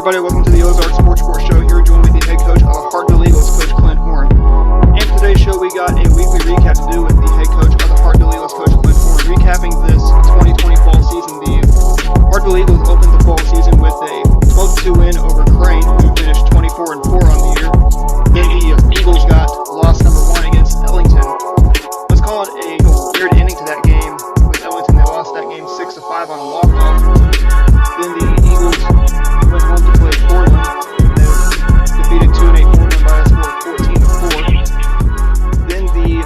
everybody, welcome to the Ozarks Sports Report show. Here joined with the head coach of the Hartville Eagles, Coach Clint Horn. And for today's show, we got a weekly recap to do with the head coach of the Hartville Eagles, Coach Clint Horn. Recapping this 2020 fall season, the Hartville Eagles opened the fall season with a 12-2 win over Crane, who finished 24-4 on the year. Then the Eagles got loss number 1 against Ellington. Let's call it a weird ending to that game. With Ellington, they lost that game 6-5 on a walk-off. Then the Eagles went home to play Portland. They defeated 2-8 Portland by a score of 14-4. Then the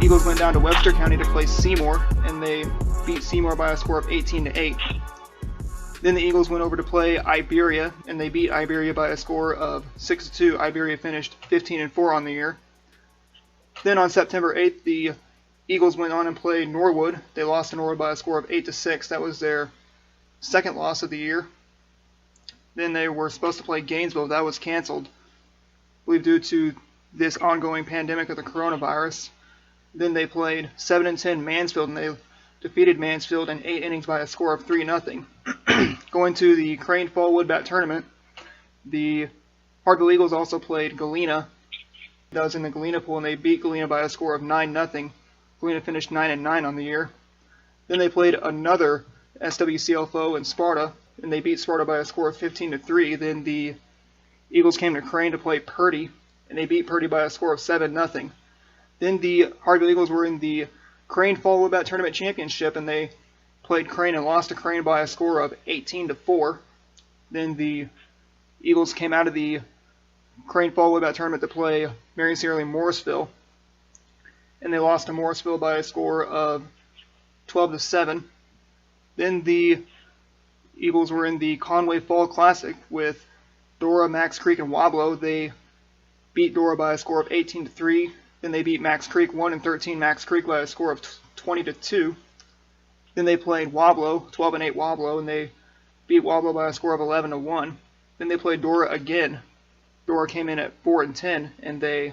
Eagles went down to Webster County to play Seymour, and they beat Seymour by a score of 18-8. Then the Eagles went over to play Iberia, and they beat Iberia by a score of 6-2. Iberia finished 15-4 on the year. Then on September 8th, the Eagles went on and played Norwood. They lost to Norwood by a score of 8-6. That was their second loss of the year. Then they were supposed to play Gainesville. That was canceled, I believe due to this ongoing pandemic of the coronavirus. Then they played 7-10 Mansfield, and they defeated Mansfield in 8 innings by a score of 3-0. Going to the Crane Fall Woodbat Tournament, the Hartville Eagles also played Galena. That was in the Galena pool, and they beat Galena by a score of 9-0. Galena finished 9-9 on the year. Then they played another SWCL foe in Sparta, and they beat Sparta by a score of 15-3. Then the Eagles came to Crane to play Purdy, and they beat Purdy by a score of 7-0. Then the Hartville Eagles were in the Crane Fall Woodbat Tournament Championship, and they played Crane and lost to Crane by a score of 18-4. Then the Eagles came out of the Crane Fall Woodbat Tournament to play Marion Sierra Morrisville, and they lost to Morrisville by a score of 12-7. Then the Eagles were in the Conway Fall Classic with Dora, Max Creek, and Wablo. They beat Dora by a score of 18-3. Then they beat Max Creek 1-13 Max Creek by a score of 20-2. Then they played Wablo, 12-8 Wablo, and they beat Wablo by a score of 11-1. Then they played Dora again. Dora came in at 4-10, and they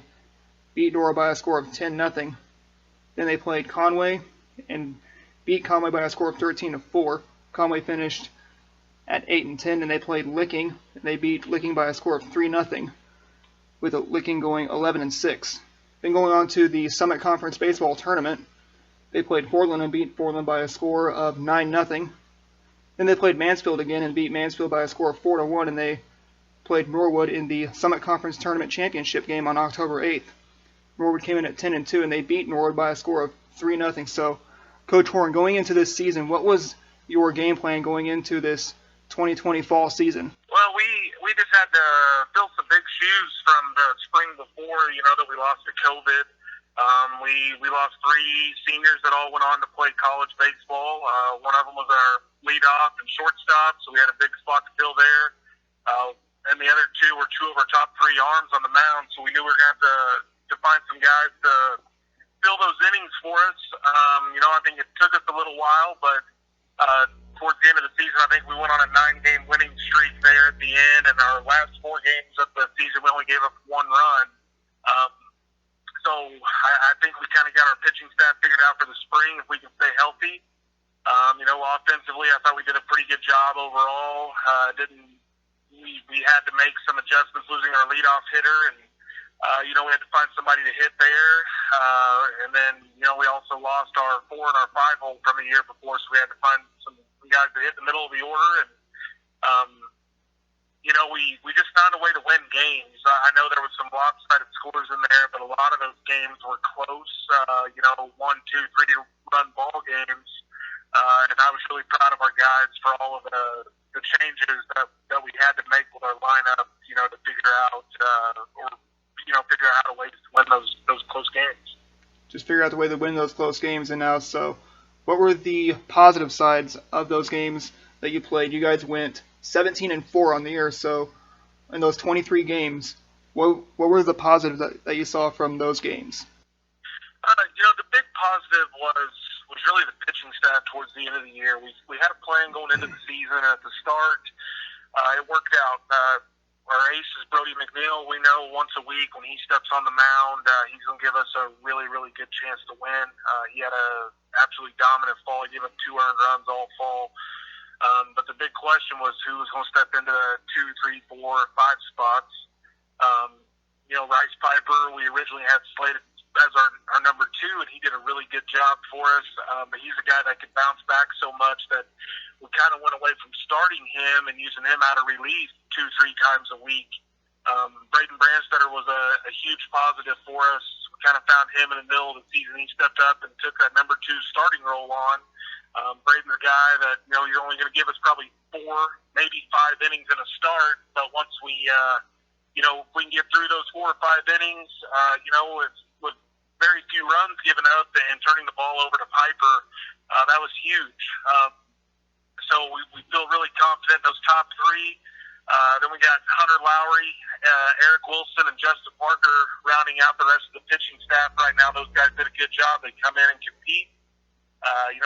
beat Dora by a score of 10-0. Then they played Conway and beat Conway by a score of 13-4. Conway finished at 8-10, and they played Licking, and they beat Licking by a score of 3-0, with Licking going 11-6. Then going on to the Summit Conference Baseball Tournament, they played Portland and beat Portland by a score of 9-0. Then they played Mansfield again and beat Mansfield by a score of 4-1, and they played Norwood in the Summit Conference Tournament Championship game on October 8th. Norwood came in at 10-2, and they beat Norwood by a score of 3-0. So, Coach Horn, going into this season, what was your game plan going into this 2020 fall season? Well, we just had to fill some big shoes from the spring before, that we lost to COVID. We lost 3 seniors that all went on to play college baseball. One of them was our leadoff and shortstop, so we had a big spot to fill there. And the other 2 were 2 of our top 3 arms on the mound, so we knew we were going to have to find some guys to fill those innings for us. I think it took us a little while, but towards the end of the season, I think we went on a 9-game winning streak there at the end, and our last 4 games of the season, we only gave up 1 run. So I think we kind of got our pitching staff figured out for the spring if we can stay healthy. Offensively, I thought we did a pretty good job overall. We had to make some adjustments losing our leadoff hitter, and we had to find somebody to hit there. And then, we also lost our 4 and our 5 hole from the year before, so we had to find some guys to hit the middle of the order. And, we just found a way to win games. I know there was some lopsided scores in there, but a lot of those games were close, 1, 2, 3-run ball games. And I was really proud of our guys for all of the changes that we had to make with our lineup, to figure out how to win those close games. Just figure out the way to win those close games. And now, so what were the positive sides of those games that you played? You guys went 17-4 on the year, so in those 23 games, what were the positives that you saw from those games? The big positive was really the pitching staff towards the end of the year. We had a plan going into the season. At the start, it worked out. Our ace is Brody McNeil. We know once a week when he steps on the mound, he's going to give us a really, really good chance to win. He had a absolutely dominant fall. He gave up 2 earned runs all fall. But the big question was who was going to step into the 2, 3, 4, 5 spots. Rice Piper, we originally had slated as our number 2, and he did a really good job for us. But he's a guy that could bounce back so much that we kind of went away from starting him and using him out of relief 2-3 times a week. Braden Brandstetter was a huge positive for us. We kind of found him in the middle of the season. He stepped up and took that number 2 starting role on. Braden's a guy that, you're only going to give us probably 4, maybe 5 innings in a start. But once we, if we can get through those 4 or 5 innings, it's with very few runs given up and turning the ball over to Piper, that was huge. So we feel really confident in those top 3. Then we got Hunter Lowry, Eric Wilson, and Justin Parker rounding out the rest of the pitching staff right now. Those guys did a good job. They come in and compete.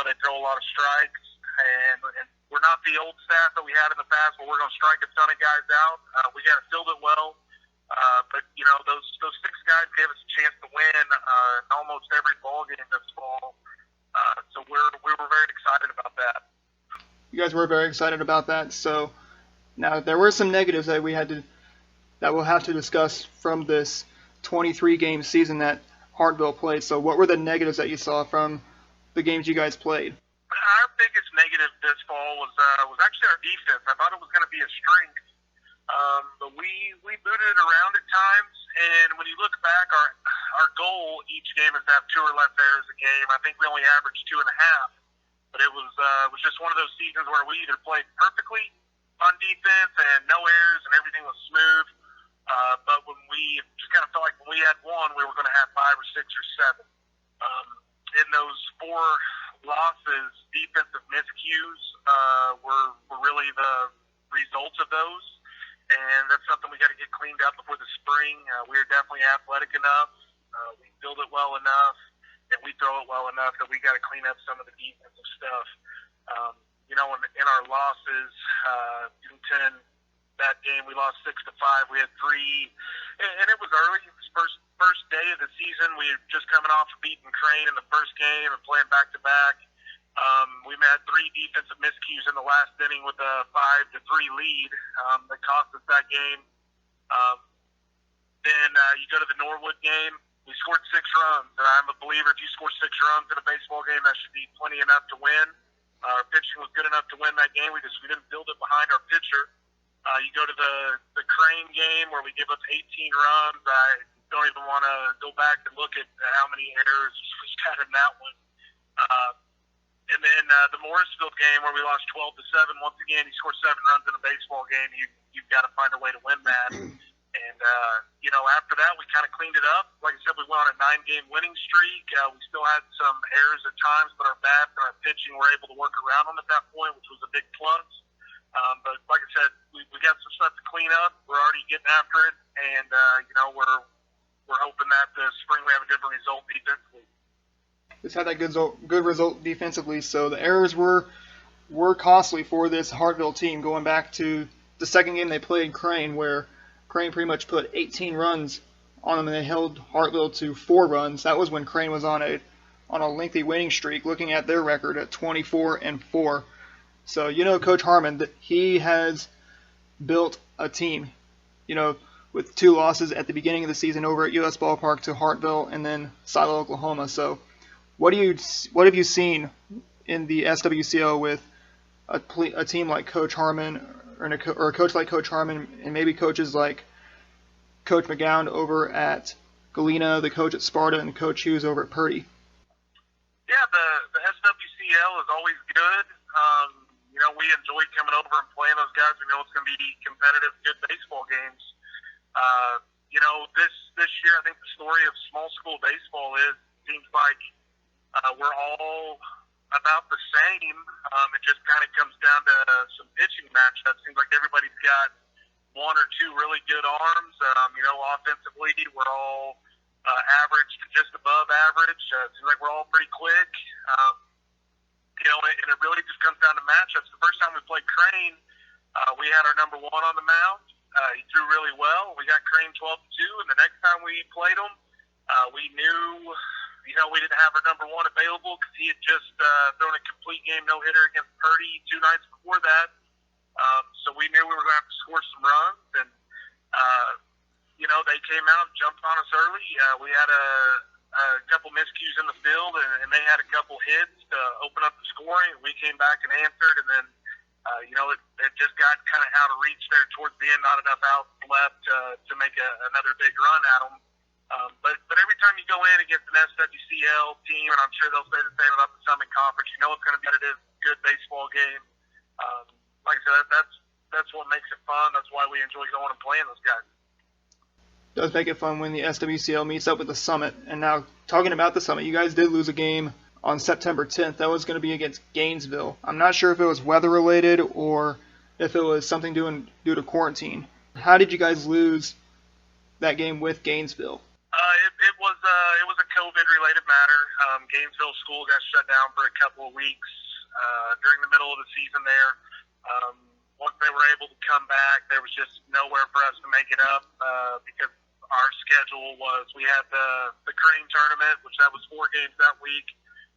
They throw a lot of strikes, and we're not the old staff that we had in the past, but we're going to strike a ton of guys out. We got to field it well, but those 6 guys gave us a chance to win almost every ball game this fall. So we were very excited about that. You guys were very excited about that. So now there were some negatives that we'll have to discuss from this 23-game season that Hartville played. So what were the negatives that you saw from the games you guys played? Our biggest negative this fall was actually our defense. I thought it was going to be a strength, but we booted it around at times. And when you look back, our goal each game is to have 2 or less errors a game. I think we only averaged 2.5, but it was just one of those seasons where we either played perfectly on defense and no errors and everything was smooth. But when we just kind of felt like when we had 1, we were going to have 5 or 6 or 7. In those 4 losses, defensive miscues were really the results of those, and that's something we got to get cleaned up before the spring. We are definitely athletic enough, we build it well enough, and we throw it well enough that we got to clean up some of the defensive stuff. In our losses, in that game we lost 6-5. We had 3, and it was early. It was first day of the season. We were just coming off of beating Crane in the first game and playing back to back. We had 3 defensive miscues in the last inning with a 5-3 lead that cost us that game. Then you go to the Norwood game. We scored 6 runs, and I'm a believer if you score 6 runs in a baseball game, that should be plenty enough to win. Our pitching was good enough to win that game. We didn't build it behind our pitcher. You go to the Crane game where we give up 18 runs. I don't even want to go back and look at how many errors we had in that one. And then the Morrisville game where we lost 12-7. Once again, you score 7 runs in a baseball game, you've got to find a way to win that. And after that, we kind of cleaned it up. Like I said, we went on a 9-game winning streak. We still had some errors at times, but our bats and our pitching were able to work around them at that point, which was a big plus. But like I said, we got some stuff to clean up. We're already getting after it, and we're hoping that this spring we have a different result defensively. Just had that good result defensively. So the errors were costly for this Hartville team. Going back to the second game they played Crane, where Crane pretty much put 18 runs on them, and they held Hartville to 4 runs. That was when Crane was on a lengthy winning streak. Looking at their record at 24-4. So Coach Harmon, he has built a team. With 2 losses at the beginning of the season over at US Ballpark to Hartville and then Silo, Oklahoma. So what have you seen in the SWCO with a team like Coach Harmon or a coach like Coach Harmon and maybe coaches like Coach McGowan over at Galena, the coach at Sparta, and Coach Hughes over at Purdy? Yeah, the SWCL is always good. We enjoy coming over and playing those guys. We know it's going to be competitive, good baseball games. This year, I think the story of small school baseball seems like we're all about the same. It just kind of comes down to some pitching matchups. Seems like everybody's got 1 or 2 really good arms. Offensively, we're all average to just above average. It seems like we're all pretty quick. And it really just comes down to matchups. The first time we played Crane, we had our number 1 on the mound. He threw really well. We got Crane 12-2, and the next time we played him, we knew we didn't have our number one available because he had just thrown a complete game no-hitter against Purdy 2 nights before that. So we knew we were going to have to score some runs, and they came out and jumped on us early. We had a couple miscues in the field, and they had a couple hits to open up the scoring. We came back and answered, and then it just got kind of out of reach there towards the end. Not enough outs left to make another big run at them. But every time you go in against an SWCL team, and I'm sure they'll say the same about the Summit Conference, you know it's going to be a good baseball game. Like I said, that's what makes it fun. That's why we enjoy going and playing those guys. It does make it fun when the SWCL meets up with the Summit. And now, talking about the Summit, you guys did lose a game on September 10th. That was going to be against Gainesville. I'm not sure if it was weather-related or if it was something due to quarantine. How did you guys lose that game with Gainesville? It was a COVID-related matter. Gainesville school got shut down for a couple of weeks during the middle of the season there. Once they were able to come back, there was just nowhere for us to make it up because our schedule was we had the Crane tournament, which that was 4 games that week.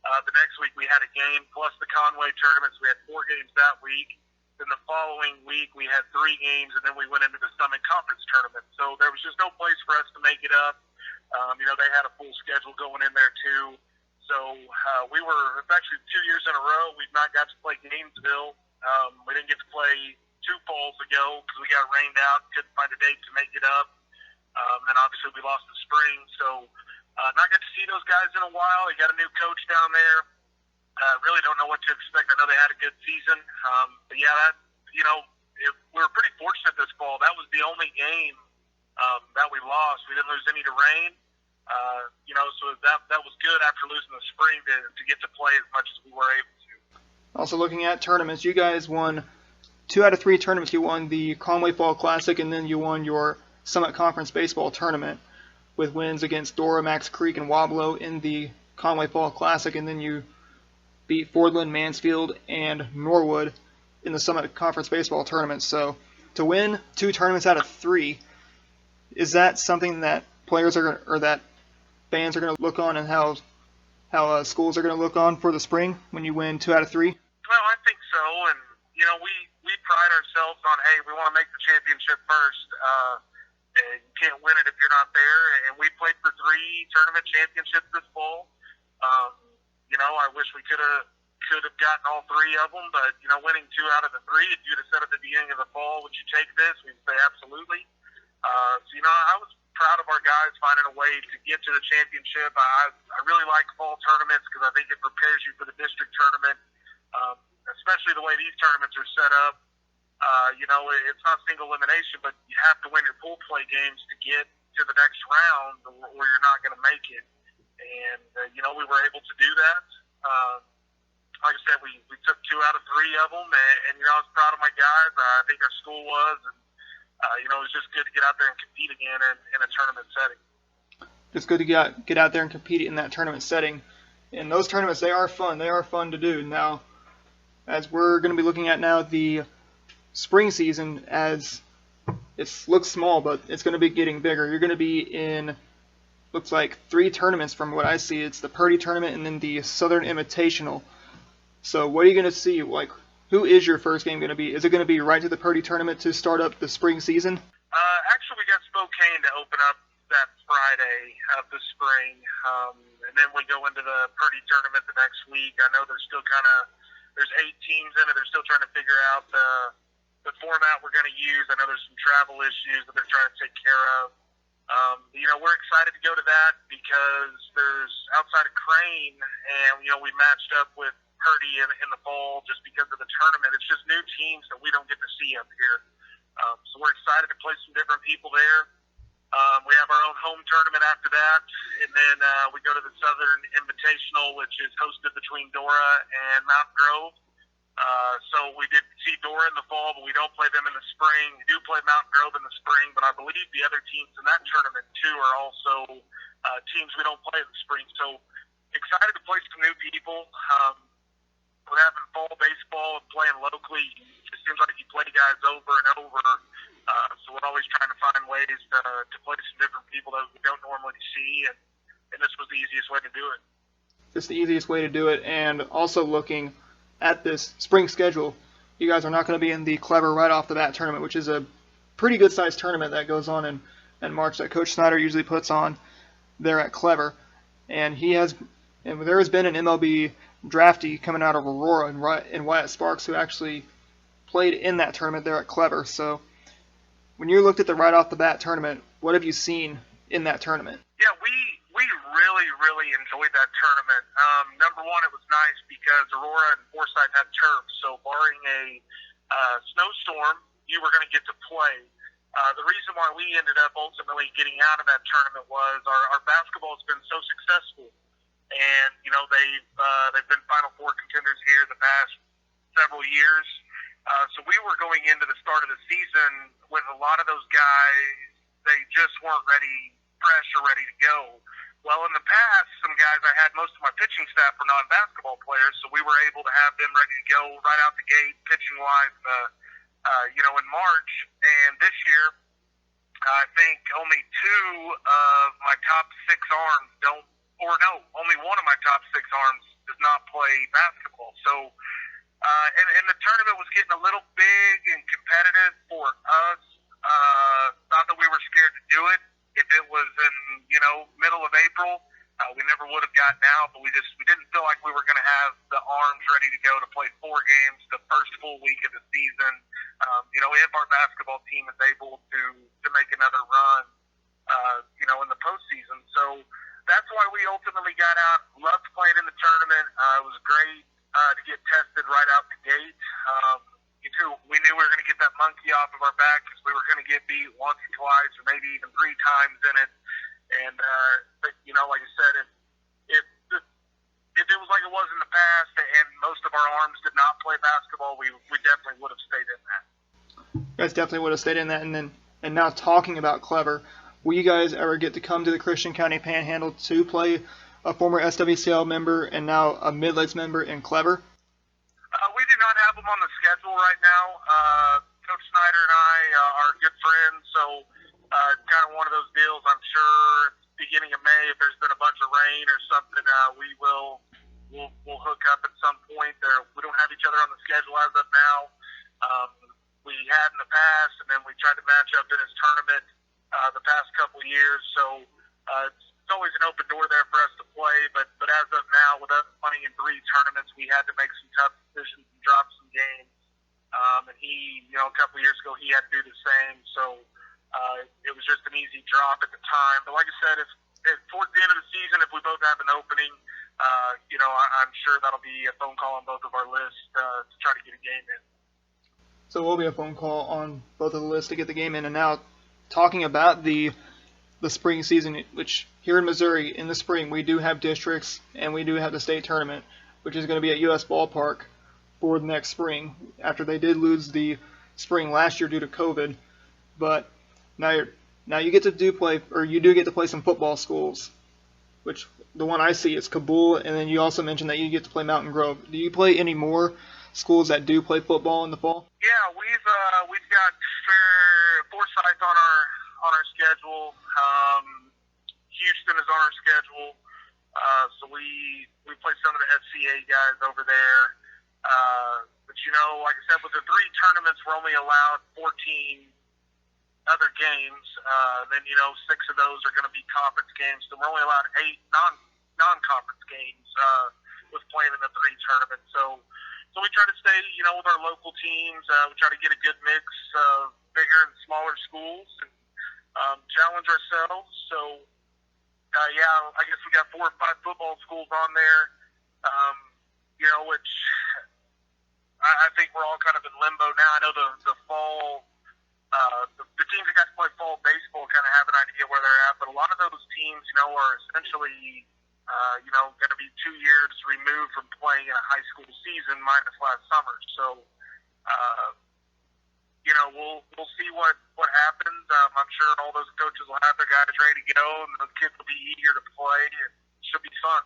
The next week we had a game plus the Conway tournament, so we had 4 games that week. Then the following week we had 3 games, and then we went into the Summit Conference tournament. So there was just no place for us to make it up. They had a full schedule going in there too. So it's actually 2 years in a row we've not got to play Gainesville. We didn't get to play 2 falls ago because we got rained out, couldn't find a date to make it up. And obviously we lost the spring. So not got to see those guys in a while. They got a new coach down there. Really don't know what to expect. I know they had a good season. But yeah, we were pretty fortunate this fall. That was the only game that we lost. We didn't lose any to rain. So that was good after losing the spring to get to play as much as we were able to. Also looking at tournaments, you guys won 2 out of 3 tournaments. You won the Conway Fall Classic, and then you won your Summit Conference Baseball Tournament with wins against Dora, Max Creek, and Wablo in the Conway Fall Classic, and then you beat Fordland, Mansfield, and Norwood in the Summit Conference Baseball Tournament. So to win 2 tournaments out of 3, is that something that players or that fans are going to look on, and how schools are going to look on for the spring when you win 2 out of 3? Well, I think so, and we pride ourselves on, hey, we want to make the championship first. And you can't win it if you're not there. And we played for 3 tournament championships this fall. I wish we could have gotten all 3 of them, but winning 2 out of the 3, if you'd have said at the beginning of the fall, would you take this? We'd say absolutely. I was proud of our guys finding a way to get to the championship. I really like fall tournaments because I think it prepares you for the district tournament, especially the way these tournaments are set up. It's not single elimination, but you have to win your pool play games to get to the next round, or you're not going to make it. And we were able to do that. Like I said, we took 2 out of 3 of them, and I was proud of my guys. I think our school was, and it was just good to get out there and compete again in a tournament setting. It's good to get out there and compete in that tournament setting. And those tournaments, they are fun. They are fun to do. Now, as we're going to be looking at now, the spring season, as it looks small, but it's going to be getting bigger. You're going to be in, looks like 3 tournaments from what I see. It's the Purdy tournament and then the Southern Invitational. So what are you going to see? Like, who is your first game going to be? Is it going to be right to the Purdy tournament to start up the spring season? Actually, we got Spokane to open up that Friday of the spring, and then we go into the Purdy tournament the next week. I know there's still there's 8 teams in it. They're still trying to figure out the format we're going to use. I know there's some travel issues that they're trying to take care of. We're excited to go to that because there's outside of Crane, and we matched up with Purdy in the fall just because of the tournament. It's just new teams that we don't get to see up here. So we're excited to play some different people there. We have our own home tournament after that, and then we go to the Southern Invitational, which is hosted between Dora and Mountain Grove. So we did see Dora in the fall, but we don't play them in the spring. We do play Mountain Grove in the spring, but I believe the other teams in that tournament too are also teams we don't play in the spring. So excited to play some new people. With having fall baseball and playing locally, it seems like you play guys over and over. So we're always trying to find ways to play some different people that we don't normally see. And this was the easiest way to do it. Just the easiest way to do it, and also looking at this spring schedule, you guys are not going to be in the Clever right off the bat tournament, which is a pretty good sized tournament that goes on in March that Coach Snyder usually puts on there at Clever. And there has been an MLB draftee coming out of Aurora and Wyatt Sparks who actually played in that tournament there at Clever. So when you looked at the right off the bat tournament, what have you seen in that tournament? Yeah, we really enjoyed that tournament. Number one, it was nice because Aurora and Forsyth had turf, so barring a snowstorm, you were going to get to play. The reason why we ended up ultimately getting out of that tournament was our basketball has been so successful, and they've been Final Four contenders here the past several years. So we were going into the start of the season with a lot of those guys, they just weren't fresh or ready to go. Well, in the past, some guys I had, most of my pitching staff were non-basketball players, so we were able to have them ready to go right out the gate, pitching-wise, in March. And this year, I think only two of my top six arms only one of my top six arms does not play basketball. So, and the tournament was getting a little big and competitive for us. Not that we were scared to do it. If it was in, middle of April, we never would have gotten out, but we didn't feel like we were going to have the arms ready to go to play 4 games the first full week of the season. If our basketball team is able to make another run, in the postseason. So that's why we ultimately got out. Loved playing in the tournament. It was great to get tested right out the gate. We knew we were going to get that monkey off of our back because we were going to get beat once or twice or maybe even 3 times in it. And, like I said, if it was like it was in the past and most of our arms did not play basketball, we definitely would have stayed in that. You guys definitely would have stayed in that. And now talking about Clever, will you guys ever get to come to the Christian County Panhandle to play a former SWCL member and now a Midlands member in Clever? We do not have them on the schedule right now. Coach Snyder and I are good friends, so it's kind of one of those deals. I'm sure beginning of May, if there's been a bunch of rain or something, we'll hook up at some point. We don't have each other on the schedule as of now. We had in the past, and then we tried to match up in his tournament the past couple of years. So it's always an open door there for us to play. But as of now, with us playing in 3 tournaments, we had to make some tough decisions and drop some games. And he, a couple of years ago, he had to do the same. So it was just an easy drop at the time. But like I said, if towards the end of the season, if we both have an opening, I'm sure that'll be a phone call on both of our lists to try to get a game in. So it will be a phone call on both of the lists to get the game in. And now, talking about the spring season, which here in Missouri, in the spring, we do have districts and we do have the state tournament, which is going to be at U.S. Ballpark for the next spring, after they did lose the spring last year due to COVID. But now you get to do get to play some football schools, which the one I see is Kabul, and then you also mentioned that you get to play Mountain Grove. Do you play any more schools that do play football in the fall? Yeah, we've got Forsyth on our schedule. Houston is on our schedule. So we play some of the FCA guys over there. But like I said, with the 3 tournaments, we're only allowed 14 other games. Then 6 of those are going to be conference games. So we're only allowed 8 non-conference games with playing in the 3 tournaments. So we try to stay, with our local teams. We try to get a good mix of bigger and smaller schools and challenge ourselves. So, I guess we got 4 or 5 football schools on there, which I think we're all kind of in limbo now. I know the fall, the teams that got to play fall baseball kind of have an idea where they're at, but a lot of those teams, are essentially going to be 2 years removed from playing in a high school season minus last summer. So, we'll see what happens. I'm sure all those coaches will have their guys ready to go, and those kids will be eager to play. It should be fun.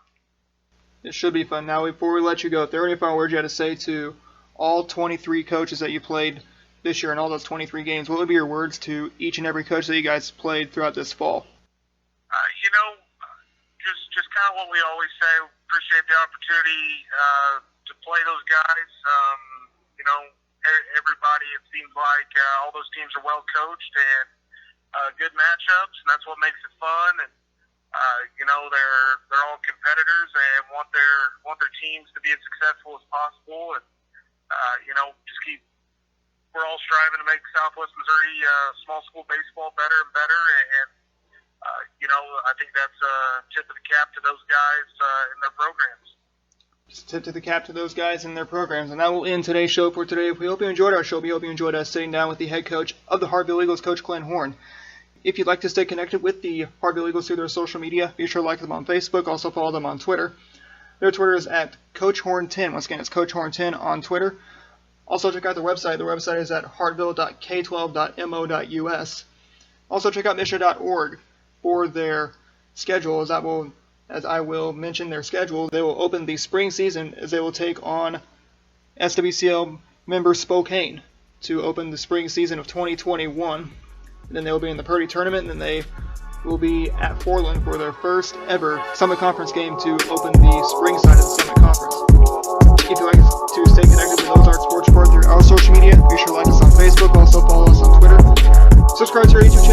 It should be fun. Now, before we let you go, if there are any final words you had to say to all 23 coaches that you played this year in all those 23 games, what would be your words to each and every coach that you guys played throughout this fall? kind of what we always say. Appreciate the opportunity to play those guys. Everybody, it seems like all those teams are well coached and good matchups, and that's what makes it fun. And they're all competitors and want their teams to be as successful as possible. And we're all striving to make Southwest Missouri small school baseball better and better. And I think that's a tip of the cap to those guys in their programs. Just tip to the cap to those guys in their programs. And that will end today's show for today. We hope you enjoyed our show. We hope you enjoyed us sitting down with the head coach of the Hartville Eagles, Coach Clint Horn. If you'd like to stay connected with the Hartville Eagles through their social media, be sure to like them on Facebook. Also follow them on Twitter. Their Twitter is at Coach Horn 10. Once again, it's Coach Horn 10 on Twitter. Also check out their website. Their website is at hartville.k12.mo.us. Also check out mission.org for their schedule, as I will mention their schedule. They will open the spring season as they will take on SWCL member Spokane to open the spring season of 2021. And then they will be in the Purdy tournament, and then they will be at Forland for their first ever Summit Conference game to open the spring side of the Summit Conference. If you'd like to stay connected with Ozarks Sports Report through our social media, be sure to like us on Facebook. Also follow us on Twitter. Subscribe to our YouTube